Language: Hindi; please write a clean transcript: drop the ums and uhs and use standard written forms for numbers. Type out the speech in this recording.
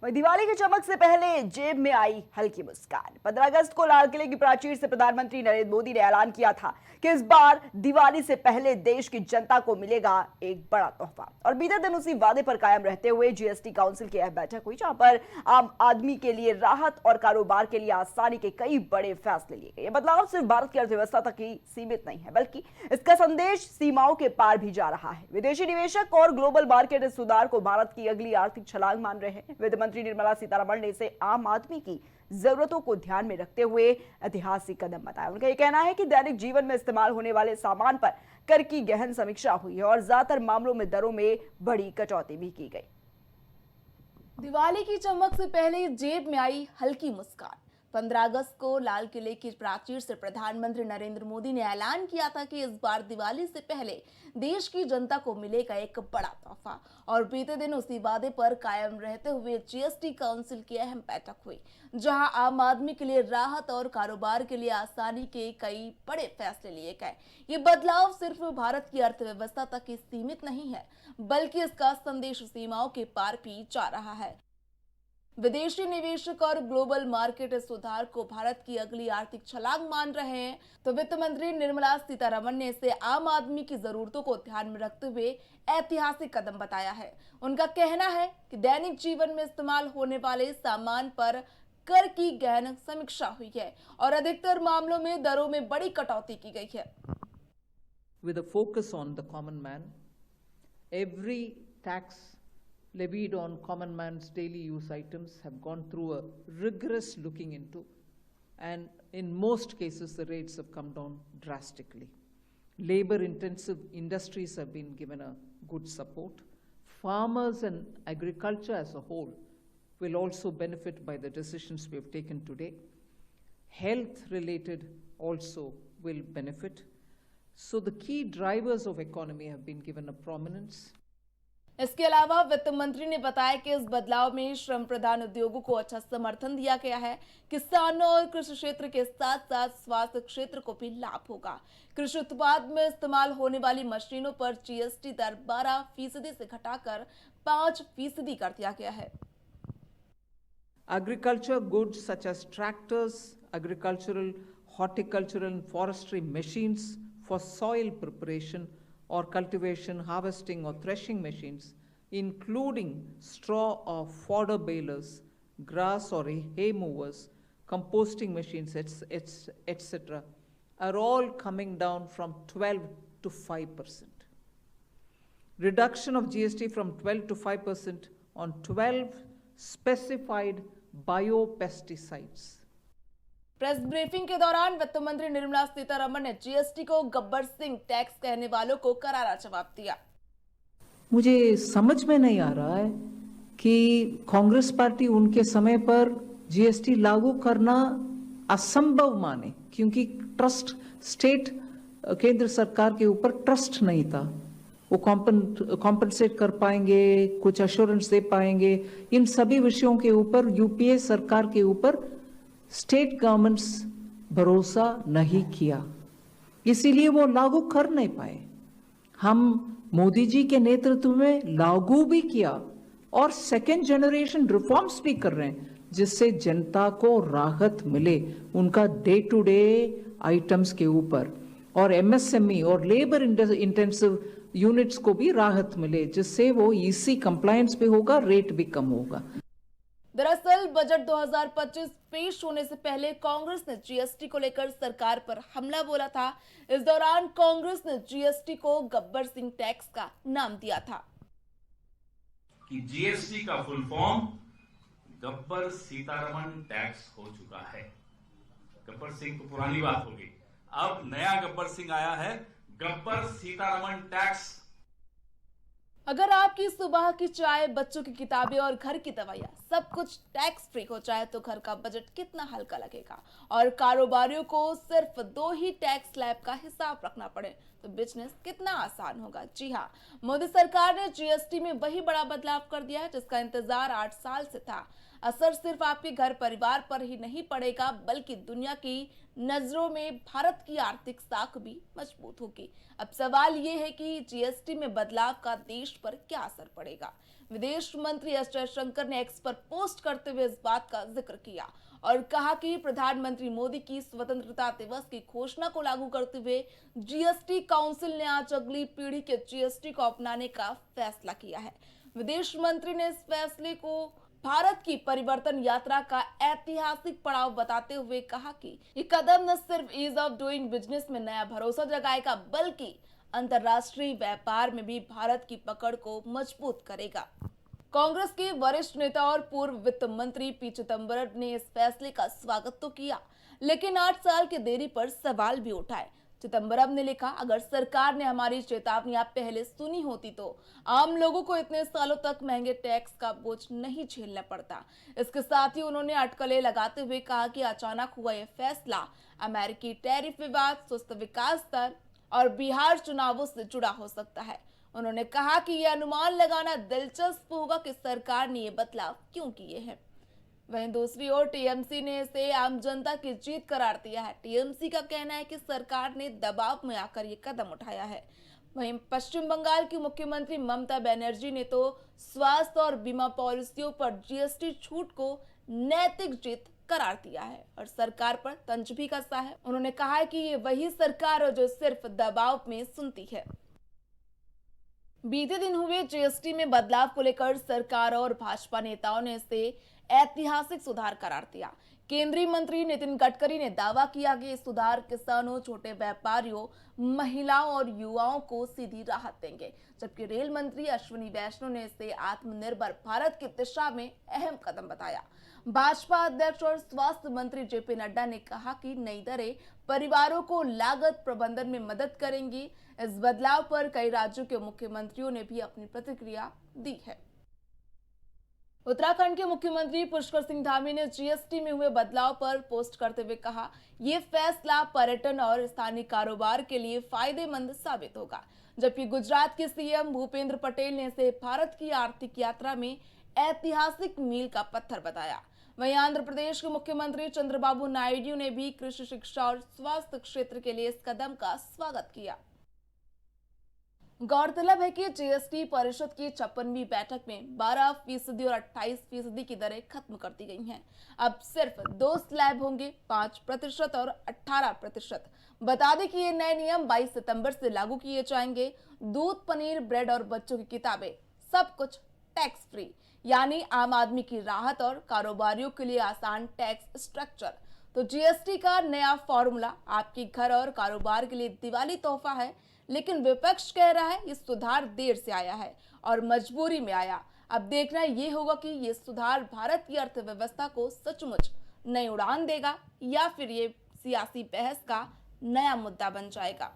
वहीं दिवाली की चमक से पहले जेब में आई हल्की मुस्कान। 15 अगस्त को लाल किले की प्राचीर से प्रधानमंत्री नरेंद्र मोदी ने ऐलान किया था कि इस बार दिवाली से पहले देश की जनता को मिलेगा एक बड़ा तोहफा। और बीते दिन उसी वादे पर कायम रहते हुए जीएसटी काउंसिल की बैठक हुई, जहां पर आम आदमी के लिए राहत और कारोबार के लिए आसानी के कई बड़े फैसले लिए गए। यह बदलाव सिर्फ भारत की अर्थव्यवस्था तक ही सीमित नहीं है, बल्कि इसका संदेश सीमाओं के पार भी जा रहा है। विदेशी निवेशक और ग्लोबल मार्केट इस सुधार को भारत की अगली आर्थिक छलांग मान रहे हैं। वित्त मंत्री निर्मला सीतारमण ने इसे आम आदमी की जरूरतों को ध्यान में रखते हुए ऐतिहासिक कदम बताया। उनका यह कहना है कि दैनिक जीवन में इस्तेमाल होने वाले सामान पर कर की गहन समीक्षा हुई है और ज्यादातर मामलों में दरों में बड़ी कटौती भी की गई। दिवाली की चमक से पहले जेब में आई हल्की मुस्कान। 15 अगस्त को लाल किले की प्राचीर से प्रधानमंत्री नरेंद्र मोदी ने ऐलान किया था कि इस बार दिवाली से पहले देश की जनता को मिलेगा एक बड़ा तोहफा। और बीते दिन उसी वादे पर कायम रहते हुए जीएसटी काउंसिल की अहम बैठक हुई, जहां आम आदमी के लिए राहत और कारोबार के लिए आसानी के कई बड़े फैसले लिए गए। ये बदलाव सिर्फ भारत की अर्थव्यवस्था तक ही सीमित नहीं है, बल्कि इसका संदेश सीमाओं के पार भी जा रहा है। विदेशी निवेशक और ग्लोबल मार्केट इस सुधार को भारत की अगली आर्थिक छलांग मान रहे हैं, तो वित्त मंत्री निर्मला सीतारमण ने इसे आम आदमी की जरूरतों को ध्यान में रखते हुए ऐतिहासिक कदम बताया है। उनका कहना है कि दैनिक जीवन में इस्तेमाल होने वाले सामान पर कर की गहन समीक्षा हुई है और अधिकतर मामलों में दरों में बड़ी कटौती की गई है। With a focus on the common man, every tax levied on common man's daily use items have gone through a rigorous looking into, and in most cases the rates have come down drastically. Labor intensive industries have been given a good support. Farmers and agriculture as a whole will also benefit by the decisions we have taken today. Health related also will benefit. So the key drivers of economy have been given a prominence. इसके अलावा वित्त मंत्री ने बताया कि इस बदलाव में श्रम प्रधान उद्योगों को अच्छा समर्थन दिया गया है। किसानों और कृषि क्षेत्र के साथ साथ स्वास्थ्य क्षेत्र को भी लाभ होगा। कृषि उत्पाद में इस्तेमाल होने वाली मशीनों पर जीएसटी दर 12% से घटाकर 5% कर दिया गया है। Agriculture goods such as tractors, agricultural, horticultural and forestry machines for soil preparation or cultivation, harvesting or threshing machines, including straw or fodder balers, grass or hay movers, composting machines, etc., are all coming down from 12 to 5%. Reduction of GST from 12 to 5% on 12 specified biopesticides. Press briefing के दौरान वित्त मंत्री निर्मला सीतारमण ने जीएसटी को गब्बर सिंह टैक्स कहने वालों को करारा जवाब दिया। मुझे समझ में नहीं आ रहा है कि कांग्रेस पार्टी उनके समय पर जीएसटी लागू करना असंभव माने, क्योंकि ट्रस्ट स्टेट केंद्र सरकार के ऊपर ट्रस्ट नहीं था। वो कॉम्पनसेट कर पाएंगे, कुछ अश्योरेंस दे पाएंगे, इन सभी विषयों के ऊपर यूपीए सरकार के ऊपर स्टेट गवर्नमेंट्स भरोसा नहीं किया, इसीलिए वो लागू कर नहीं पाए। हम मोदी जी के नेतृत्व में लागू भी किया और सेकेंड जनरेशन रिफॉर्म्स भी कर रहे हैं, जिससे जनता को राहत मिले उनका डे टू डे आइटम्स के ऊपर, और एमएसएमई और लेबर इंटेंसिव यूनिट्स को भी राहत मिले, जिससे वो ईसी कंप्लायंस भी होगा, रेट भी कम होगा। दरअसल बजट 2025 पेश होने से पहले कांग्रेस ने जीएसटी को लेकर सरकार पर हमला बोला था। इस दौरान कांग्रेस ने जीएसटी को गब्बर सिंह टैक्स का नाम दिया था कि जीएसटी का full form Gabbar Sitharaman tax हो चुका है। गब्बर सिंह तो पुरानी बात होगी, अब नया गब्बर सिंह आया है, गब्बर सीतारमण टैक्स। अगर आपकी सुबह की चाय, बच्चों की किताबें और घर की दवाइयाँ सब कुछ टैक्स फ्री हो जाए तो घर का बजट कितना हल्का लगेगा, और कारोबारियों को सिर्फ 2 ही टैक्स स्लैब का हिसाब रखना पड़े तो बिजनेस कितना आसान होगा। जी हाँ, मोदी सरकार ने जीएसटी में वही बड़ा बदलाव कर दिया है जिसका इंतजार 8 साल से था। असर सिर्फ आपके घर परिवार पर ही नहीं पड़ेगा, बल्कि दुनिया की नजरों में भारत की आर्थिक साख भी मजबूत होगी। अब सवाल ये है कि जीएसटी में बदलाव का देश पर क्या असर पड़ेगा। विदेश मंत्री एस जयशंकर ने एक्स पर पोस्ट करते हुए इस बात का जिक्र किया और कहा कि प्रधानमंत्री मोदी की स्वतंत्रता दिवस की घोषणा को लागू करते हुए जीएसटी काउंसिल ने आज अगली पीढ़ी के जीएसटी को अपनाने का फैसला किया है। विदेश मंत्री ने इस फैसले को भारत की परिवर्तन यात्रा का ऐतिहासिक पड़ाव बताते हुए कहा कि ये कदम न सिर्फ ईज ऑफ डूइंग बिजनेस में नया भरोसा जगाएगा, बल्कि अंतर्राष्ट्रीय व्यापार में भी भारत की पकड़ को मजबूत करेगा। कांग्रेस के वरिष्ठ नेता और पूर्व वित्त मंत्री पी चिदंबरम ने इस फैसले का स्वागत तो किया, लेकिन 8 साल की देरी पर सवाल भी उठाए। चिदंबरम ने लिखा, अगर सरकार ने हमारी चेतावनियां पहले सुनी होती तो आम लोगों को इतने सालों तक महंगे टैक्स का बोझ नहीं झेलना पड़ता। इसके साथ ही उन्होंने अटकलें लगाते हुए कहा कि अचानक हुआ यह फैसला अमेरिकी टैरिफ विवाद, सुस्त विकास दर और बिहार चुनावों से जुड़ा हो सकता है। उन्होंने कहा कि यह अनुमान लगाना दिलचस्प होगा कि सरकार ने ये बदलाव क्यों किए हैं। वहीं दूसरी ओर टीएमसी ने इसे आम जनता की जीत करार दिया है। टीएमसी का कहना है कि सरकार ने दबाव में आकर ये कदम उठाया है। वहीं पश्चिम बंगाल की मुख्यमंत्री ममता बनर्जी ने तो स्वास्थ्य और बीमा पॉलिसियों पर जीएसटी छूट को नैतिक जीत करार दिया है और सरकार पर तंज भी कसा है। उन्होंने कहा है कि ये वही सरकार है जो सिर्फ दबाव में सुनती है। बीते दिन हुए जीएसटी में बदलाव को लेकर सरकार और भाजपा नेताओं ने इसे ऐतिहासिक सुधार करार दिया। केंद्रीय मंत्री नितिन गडकरी ने दावा किया कि सुधार किसानों, छोटे व्यापारियों, महिलाओं और युवाओं को सीधी राहत देंगे, जबकि रेल मंत्री अश्विनी वैष्णव ने इसे आत्मनिर्भर भारत की दिशा में अहम कदम बताया। भाजपा अध्यक्ष और स्वास्थ्य मंत्री जेपी नड्डा ने कहा कि नई दरें परिवारों को लागत प्रबंधन में मदद करेंगी। इस बदलाव पर कई राज्यों के मुख्यमंत्रियों ने भी अपनी प्रतिक्रिया दी है। उत्तराखंड के मुख्यमंत्री पुष्कर सिंह धामी ने जीएसटी में हुए बदलाव पर पोस्ट करते हुए कहा, ये फैसला पर्यटन और स्थानीय कारोबार के लिए फायदेमंद साबित होगा। जबकि गुजरात के सीएम भूपेंद्र पटेल ने इसे भारत की आर्थिक यात्रा में ऐतिहासिक मील का पत्थर बताया। वहीं आंध्र प्रदेश के मुख्यमंत्री चंद्रबाबू नायडू ने भी कृषि, शिक्षा और स्वास्थ्य क्षेत्र के लिए इस कदम का स्वागत किया। गौरतलब है कि जीएसटी परिषद की 56वीं बैठक में 12% और 28% की दरें खत्म कर दी गई हैं। अब सिर्फ 2 स्लैब होंगे, 5% और 18%। बता दें कि ये नए नियम 22 सितंबर से लागू किए जाएंगे। दूध, पनीर, ब्रेड और बच्चों की किताबें, सब कुछ टैक्स फ्री, यानी आम आदमी की राहत और कारोबारियों के लिए आसान टैक्स स्ट्रक्चर। तो जीएसटी का नया फॉर्मूला आपके घर और कारोबार के लिए दिवाली तोहफा है, लेकिन विपक्ष कह रहा है ये सुधार देर से आया है और मजबूरी में आया। अब देखना ये होगा कि ये सुधार भारत की अर्थव्यवस्था को सचमुच नई उड़ान देगा या फिर ये सियासी बहस का नया मुद्दा बन जाएगा।